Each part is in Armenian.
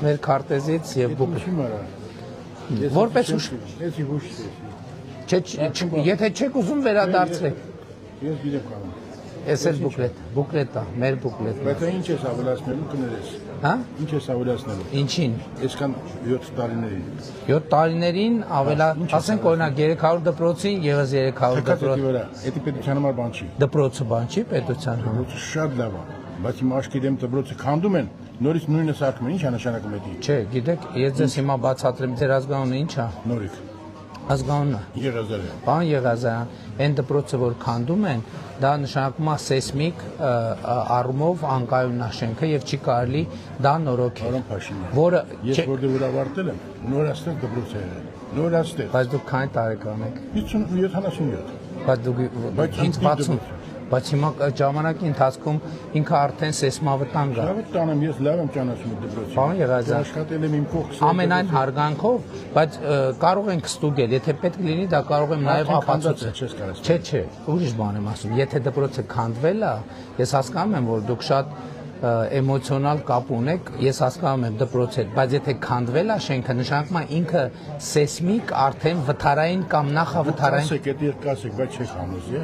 մեր քարտեզից եւ որպես ուշ եթե չեք ուզում վերադարձրեք ես գիտեմ կանեմ Ես էլ բուկլետ է, մեր բուկլետն է։ Բայց ինչ ես ավելացնելու կներես։ Հա? Ինչ ես ավելացնելու։ Ինչին։ Այսքան 7 տարիներին։ 7 տարիներին ասենք օրինակ 300 դպրոցին եւս 300 դպրոց։ Էդի պետության համար բան չի։ Դպրոցը բան չի պետության համար։ Դպրոցը շատ լավ է, բայց իմ աչքի դեմ դպրոցը քանդում են, նորից նույնը սարքում են, ի՞նչ է նշանակում դա։ Չէ, գիտեք, ես ձեզ հիմա բացատրեմ ձեր ազգանունը ի՞նչ է։ Նորիկ։ Ազգանունը։ Եղազարյան։ Պարոն Եղազարյան, այն դպրոցը որ քանդում են, դա նշանակում է սեյսմիկ առումով անկայուն է շենքը եւ չի կարելի դա նորոգել։ Պարոն Փաշինյան, որը ես որտեղ որ ավարտել եմ, նորաստեղ դպրոց է եղել։ Նորաստեղ։ Բայց դուք քանի տարեկան եք։ 77։ Բայց դուք ինձ 60 Բայց հիմա ժամանակի ընթացքում ինքը արդեն սեյսմավտանգ է։ Լավ տանեմ, ես լավ եմ ճանաչում դպրոցը։ Պարոն Եղազարյան, աշխատել եմ իմ կողքս։ ամենայն հարգանքով, բայց կարող ենք ստուգել, եթե պետք լինի, դա կարող եմ նաև ապացուցել։ Չէ, ուրիշ բան եմ ասում։ Եթե դպրոցը քանդվել է, ես հասկանում եմ, որ դուք շատ էմոցիոնալ կապ ունեք, ես հասկանում եմ դպրոցի հետ, բայց եթե քանդվել է շենքը, նշանակում է ինքը սեյսմիկ արդեն վթարային կամ նախավթարային։ Ասեք, դա երկասեք, բայց չեք համոզի,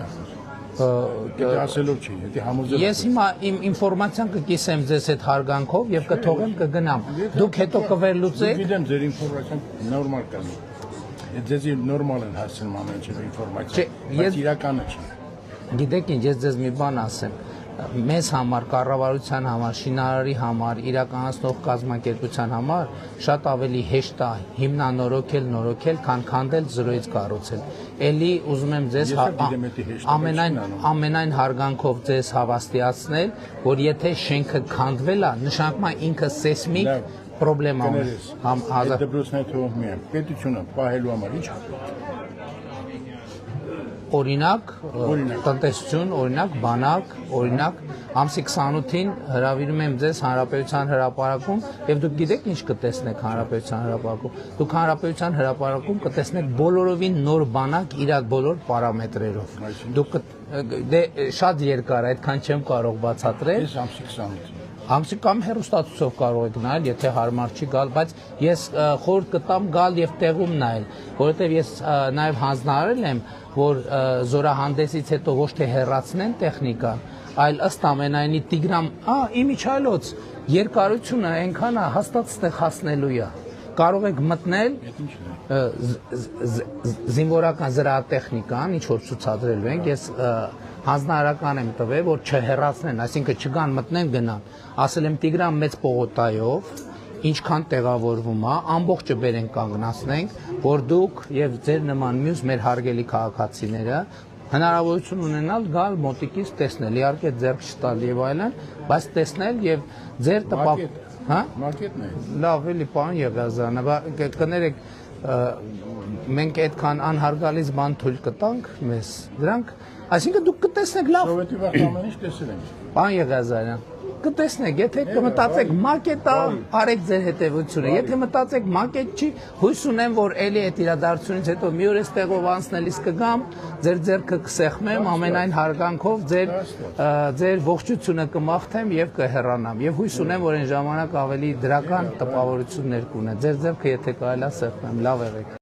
ասելով չի, դա համոզել։ Ես հիմա իմ ինֆորմացիան կկիսեմ ձեզ հետ հարգանքով եւ կթողեմ կգնամ։ Դուք հետո կվերլուծեք։ Գիտեմ, ձեր ինֆորմացիան նորմալ կա։ Ձեզ նորմալ են հասցնում ամեն ինչ ինֆորմացիա, բայց իրականը չի։ Գիտեք ինչ, ես ձեզ մի բան ասեմ։ Մեզ համար, կառավարության համար, շինարարի համար, իրականացնող կազմակերպության համար շատ ավելի հեշտ է հիմնանորոգել, քան քանդել զրոյից կառուցել։ Էլի ուզում եմ ձեզ ամենայն հարգանքով ձեզ հավաստիացնել, որ եթե շենքը քանդվել է, նշանակում է ինքը սեյսմիկ պրոբլեմա ունի։ Դպրոցն է թողում միայն պետությունը պահելու համար ինչ Օրինակ, տնտեսություն, օրինակ, բանակ, օրինակ, ամսի 28-ին հրավիրում եմ ձեզ Հանրապետության հրապարակում եւ դուք գիտեք ինչ կտեսնեք Հանրապետության հրապարակում։ Դուք Հանրապետության հրապարակում կտեսնեք բոլորովին նոր բանակ իր բոլոր պարամետրերով։ Դուք դե շատ երկար է, այդքան չեմ կարող բացատրել։ Ես ամսի 28 Ամսի կամ հեռուստացույցով կարող եք նայել, եթե հարմար չի գալ, բայց ես խորհուրդ կտամ գալ եւ տեղում նայել, որովհետեւ ես նաեւ հանձնարարել եմ, որ զորահանդեսից հետո ոչ թե հեռացնեն տեխնիկան, այլ ըստ ամենայնի Տիգրան, իմիջայլոց երկարությունը այնքան է հաստատ ստեղ հասնելու է։ Կարող եք մտնել զինվորական զրահատեխնիկան, ինչ որ ցուցադրելու ենք, ես հանձնարարական եմ տվել, որ չհեռացնեն, այսինքն չգան մտնեն գնան։ Ասել եմ Տիգրան մեծ պողոտայով, ինչքան տեղավորվում է, ամբողջը բերենք կանգնացնենք, որ դուք եւ ձեր նման մյուս մեր հարգելի քաղաքացիները հնարավորություն ունենալ գալ մոտիկից տեսնել, իհարկե ձեռք չտալ եւ այլն, բայց տեսնել եւ ձեր տպավ, հա? Մարկետն է։ Լավ, էլի պարոն Եղազարյան, կներեք մենք այդքան անհարգալից բան թույլ կտանք մեզ։ Դրանք, այսինքն դուք կտեսնեք լավ։ Սովետի վաղ ամեն ինչ տեսել ենք։ Պարոն Եղազարյան, կտեսնեք, եթե կմտածեք մակետ է, արեք ձեր հետևությունը, եթե մտածեք մակետ չի, հույս ունեմ, որ էլի այդ իրադարձությունից հետո մի օր էս տեղով անցնելիս կգամ, ձեր ձեռքը կսեղմեմ ամենայն հարգանքով, ձեր ողջությունը կմաղթեմ եւ կհեռանամ։ Եվ հույս ունեմ, որ այն ժամանակ ավելի դրական տպավորություններ կունենա։ Ձեր ձեռքը եթե կարելի է սեղմեմ, լավ եղեք։